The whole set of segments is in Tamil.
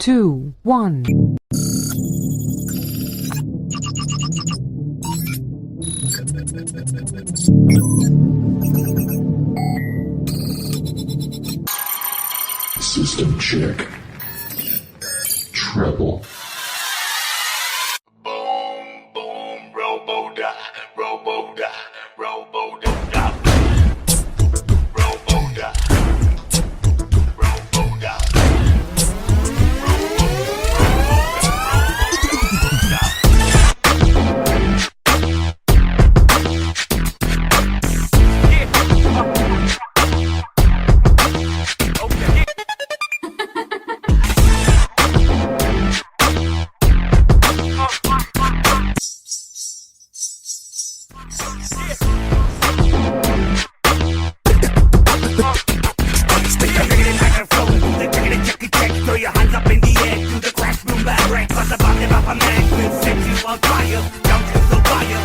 2, 1. System check. Treble. Boom, boom, robo-da, robo-da, robo-da, robo-da, robo-da. Throw your hands up in the air to the crash boom bang break. Cause the body of a man will set you on fire. Down to the fire.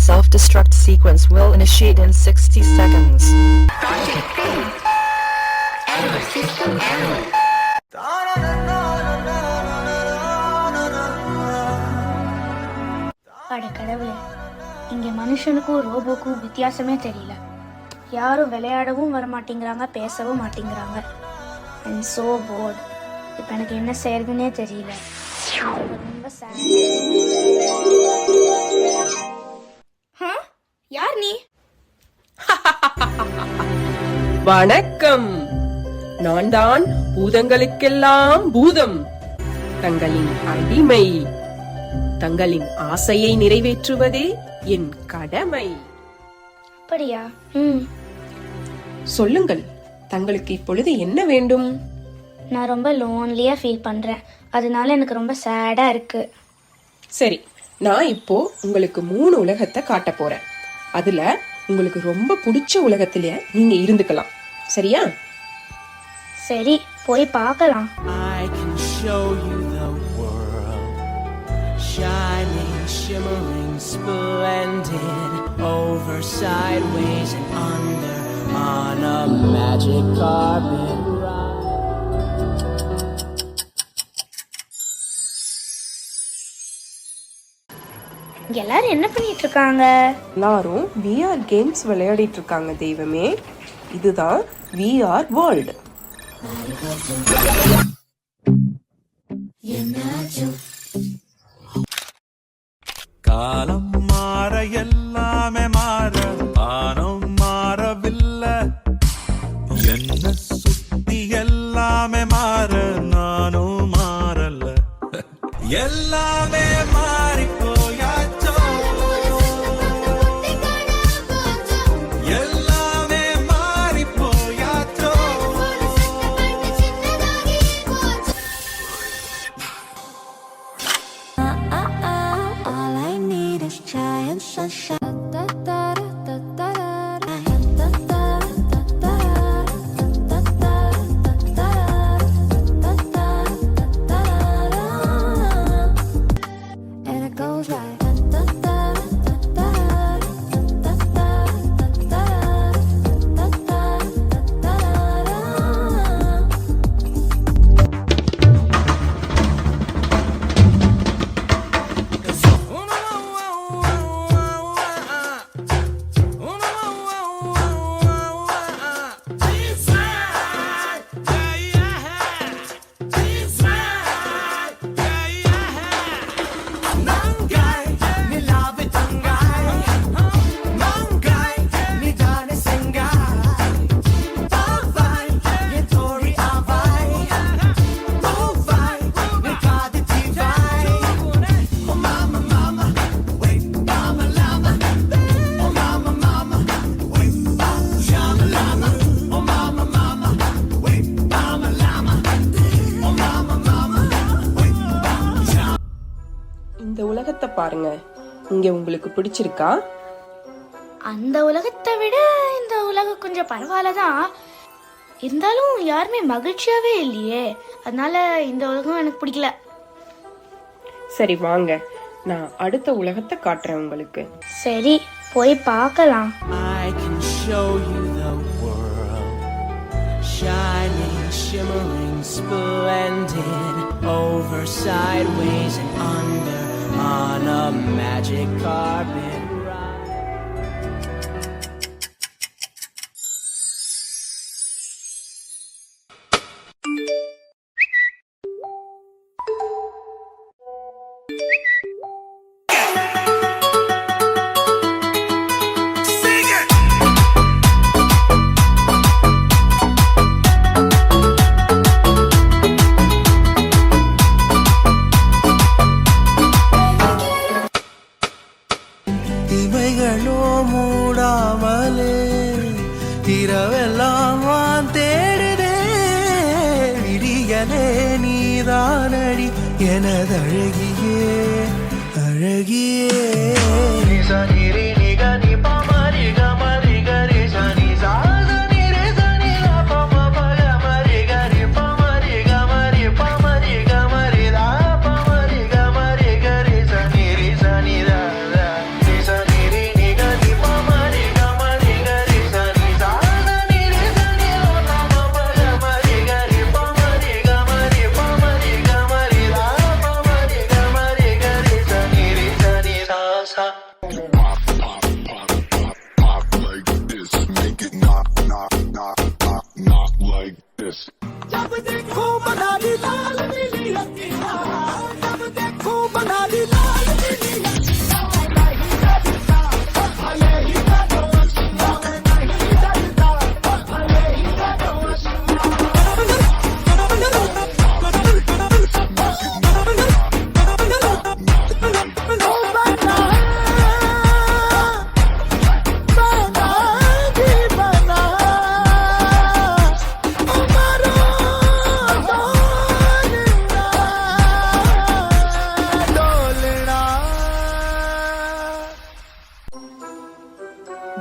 Self-destruct sequence will initiate in 60 seconds. அட கடவுளே, இங்க மனுஷனுக்கும் ரோபோக்கும் வித்தியாசமே தெரியல. யாரும் விளையாடவும் வர மாட்டேங்கிறாங்க, பேசவும் மாட்டேங்கிறாங்க. I'm so bored. இப்போ எனக்கு என்ன செய்யறதுன்னே தெரியல. ரொம்ப sad. யார் நீ? வணக்கம். நான் தான் பூதங்களுக்கெல்லாம் பூதம், தங்களின் அடிமை. தங்களின் ஆசையை நிறைவேற்றுவதே என் கடமை. அப்படியா? சொல்லுங்கள், தங்களுக்கு இப்பொழுது என்ன வேண்டும்? நான் ரொம்ப லோன்லியா ஃபீல் பண்றேன். அதனால எனக்கு ரொம்ப சேடா இருக்கு. சரி, நான் இப்போ உங்களுக்கு 3 உலகத்தை காட்ட போறேன். அதுல உங்களுக்கு ரொம்ப பிடிச்ச உலகத்தில நீங்க இருந்துக்கலாம். சரியா? சரி, போய் பார்க்கலாம். I can show you the world, shining, shimmering, splendid, over, sideways, and under, on a magic carpet ride. எல்லாரும் என்ன பண்ணிட்டு இருக்காங்க? எல்லாரும் VR கேம்ஸ் விளையாடிட்டு இருக்காங்க தெய்வமே. இதுதான் VR வேர்ல்ட். காலம் மாற எல்லாமே மாற, வானம் மாறவில்லை. என்ன சுத்தி எல்லாமே மாற, நானும் மாறல. எல்லாமே மாறி போயாச்சோ, எல்லாமே மாறி போயாச்சோ. All I need is giant sunshine. And it goes like பாருங்க. இங்க உங்களுக்கு பிடிச்சிருக்கா? அந்த உலகத்தை விட இந்த உலகம் கொஞ்சம் பரவாயில்லதான். இருந்தாலும் யாருமே மகிழ்ச்சியாவே இல்லையே, அதனால இந்த உலகம் எனக்கு பிடிக்கல. சரி வாங்க, நான் அடுத்த உலகத்தை காட்டுறேன் உங்களுக்கு. சரி, போய் பார்க்கலாம். I can show you the world, shining, shimmering, splendid, over, sideways, and under, on a magic carpet ride. Sing it! இமைகளோ மூடாமலே இரவெல்லாம் வான் தேடுதே, விடியலே நீதானடி எனதழகியே அழகியே. நிசனிரி நிகனி பமரி கமரி கரி சனி சாதனி ரே சனி லா பம பக மரி கரி பமரி கமரி பமரி கமரி லா பமரி கமரி கரி சனி ரி சனி லா லா. நிசனிரி நிகனி பமரி கமரி கரி சனி சாதனி ரே சனி லா பம பக மரி கரி பமரி கமரி பமரி கமரி லா பமரி கமரி கரி சனி ரி சனி சா சா.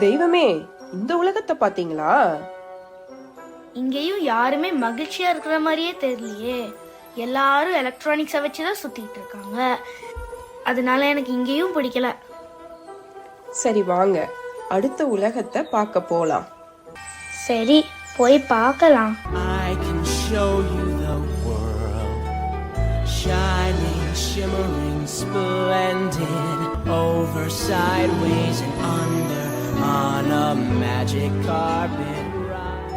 தெய்வமே, இந்த உலகத்தை பாத்தீங்களா? இங்கேயும் யாருமே மகிழ்ச்சியா இருக்கிற மாதிரியே தெரியலையே. எல்லாரும் எலக்ட்ரானிக்ஸை வச்சுதான் சுத்திட்டு இருக்காங்க. அதனால எனக்கு இங்கேயும் பிடிக்கல. சரி வாங்க, அடுத்த உலகத்தை பார்க்க போலாம். சரி, போய் பார்க்கலாம். I can show you the world, shining, shimmering, splendid, over, sideways, and under, on a magic carpet ride.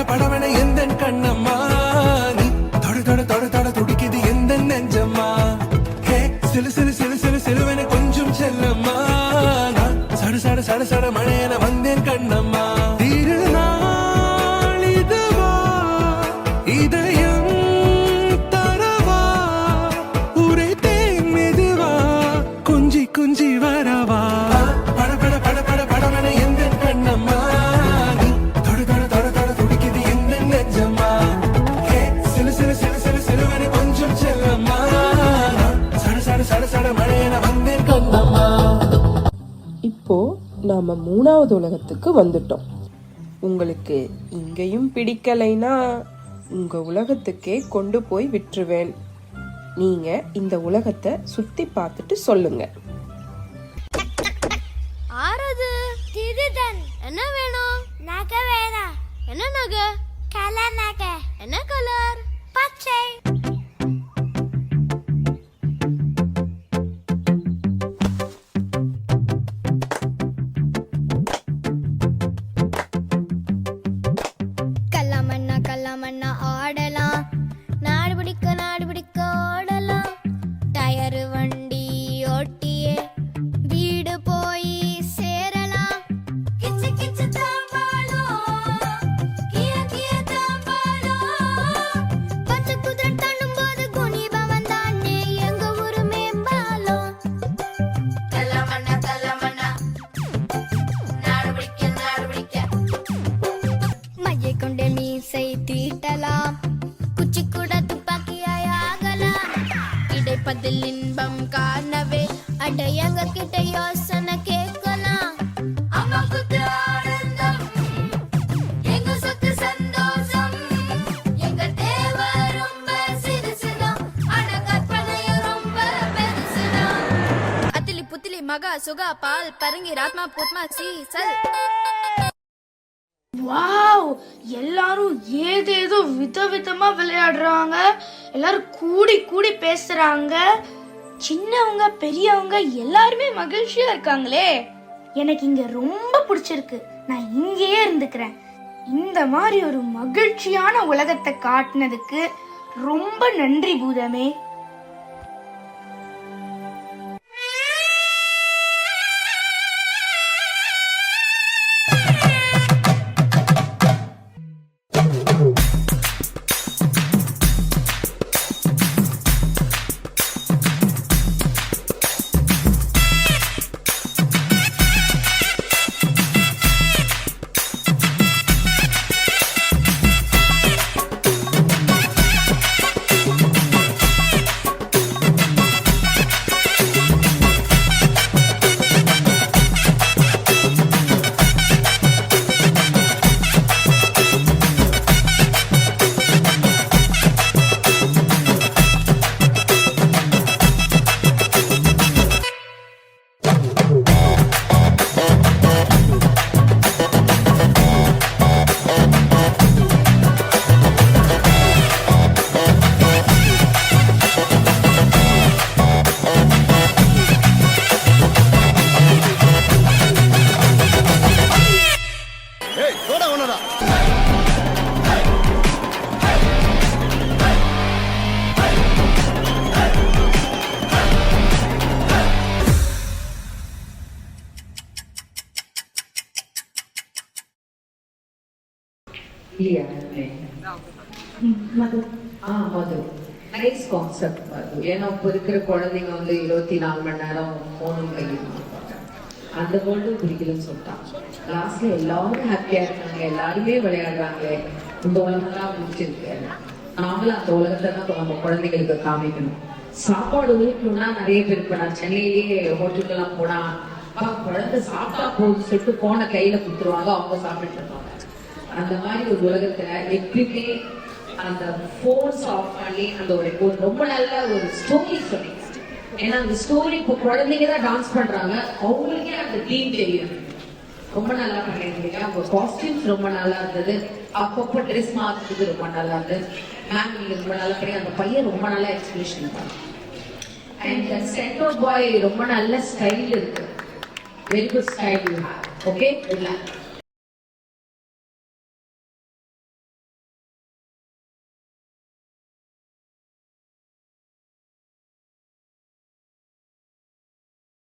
படவன எந்தன் கண்ணம்மா, நீ தொட தொட தொட தொட துடிக்குது எந்த நெஞ்சம்மா. ஹே சிலு சிலு சிலு சிலு சிலுவன கொஞ்சம் செல்லம்மா, நான் சட சட சட சட மழையன வந்தேன் கண்ணம்மா. திருநாள் இதுவா இதயம் தரவா, உரைத்தேன் மெதுவா கொஞ்சி கொஞ்சி வரவா. பட பட பட பட படவன எந்தன் கண்ணம்மா, நீ தொட தொட தொட தொட துடிக்குது எந்த நெஞ்சம்மா. ஹே சிலு சிலு சிலு சிலு சிலுவன கொஞ்சம் செல்லம்மா, நான் சட சட சட சட மழையன வந்தேன் இப்போ நாம 3வது உலகத்துக்கு வந்துட்டோம். உங்களுக்கு இங்கேயும் பிடிக்கலைன்னா உங்க உலகத்துக்கே கொண்டு போய் விட்டுருவேன். நீங்க இந்த உலகத்தை சுத்தி பார்த்துட்டு சொல்லுங்க. ஆறது திருடன். என்ன வேணும்? நகை வேணும். என்ன நகை? கலர் நகை. என்ன கலர்? பச்சை. கல்லமண்ணா கல்லமண்ணா ஆடலாம். நாடு பிடிக்க ஓடலாம். டயரு வண்டி ஓட்டியே வீடு போய் சேரலாம். கிச்சு கிச்சு தாம்பாளம், கிய கிய தாம்பாளம். பச்சை குதிரை தள்ளும் போது குனிபவன் தானே எங்க ஊரு மேம்பாலம். கல்லமண்ணா கல்லமண்ணா நாடு பிடிக்க மையை கொண்டே மீசை தீட்டலாம். குச்சி கூட துப்பாக்கியாய் ஆகலாம். கிடைப்பதில் இன்பம் காணவே அட எங்க கிட்ட யோசனை கேட்கலாம். அம்மா குத்து ஆனந்தம், எங்க சொத்து சந்தோஷம். எங்க தேவை ரொம்ப சிறுசுதான், ஆன கற்பனையும் ரொம்ப பெருசுதான். அத்திலி புத்திலி மகா சுகா பால் பரங்கி ராத்மா பூத்மா சீசல். வாவ், எல்லாரும் ஏதேதோ விதவிதமா விளையாடுறாங்க. எல்லாரும் கூடி கூடி பேசுறாங்க. சின்னவங்க பெரியவங்க எல்லாருமே மகிழ்ச்சியா இருக்காங்களே. எனக்கு இங்க ரொம்ப பிடிச்சிருக்கு. நான் இங்கேயே இருந்துக்கிறேன். இந்த மாதிரி ஒரு மகிழ்ச்சியான உலகத்தை காட்டினதுக்கு ரொம்ப நன்றி பூதமே. மது நைஸ் கான்செப்ட் மது. ஏன்னா இப்போ இருக்கிற குழந்தைங்க வந்து 24 மணி நேரம் போனும் கையில் இருப்பாங்க. அந்த வேர்ல்டு பிடிக்கலன்னு சொல்லிட்டாங்க. லாஸ்ட்ல எல்லாரும் ஹாப்பியா இருக்காங்க, எல்லாருமே விளையாடுறாங்க. இந்த உலகம்லாம் முடிச்சிருக்கு. நாங்களும் அந்த உலகத்தை தான் நம்ம குழந்தைங்களுக்கு காமிக்கணும். சாப்பாடு ஊட்டணும்னா நிறைய பேர் இப்ப நான் சென்னையிலேயே ஹோட்டலுக்கெல்லாம் போனா குழந்தை சாப்பிட்டா போதும் சொல்லிட்டு போன கையில கொடுத்துருவாங்க, அவங்க சாப்பிட்டு இருப்பாங்க. அந்த மாதிரி ஒரு உலகத்துல எப்பயுமே அந்த போன்ஸ் ஆஃப் பண்ணி அந்த ஒரு ரொம்ப நல்ல ஒரு ஸ்டோரி சொன்னீங்க. ஏன்னா அந்த ஸ்டோரி இப்போ குழந்தைங்க தான் டான்ஸ் பண்றாங்க, அவங்களுக்கே அந்த தீம் தெரியும். ரொம்ப நல்லா பண்ணிருந்தீங்க. உங்க காஸ்டியூம்ஸ் ரொம்ப நல்லா இருந்தது. அப்பப்போ ட்ரெஸ் மாத்துறது ரொம்ப நல்லா இருந்தது. மேம் நீங்க ரொம்ப நல்லா பண்ணி, அந்த பையன் ரொம்ப நல்லா எக்ஸ்பிரஷன் பண்ணாங்க. அண்ட் சென்டர் பாய் ரொம்ப நல்ல ஸ்டைல் இருக்கு. Very good style you have. Okay.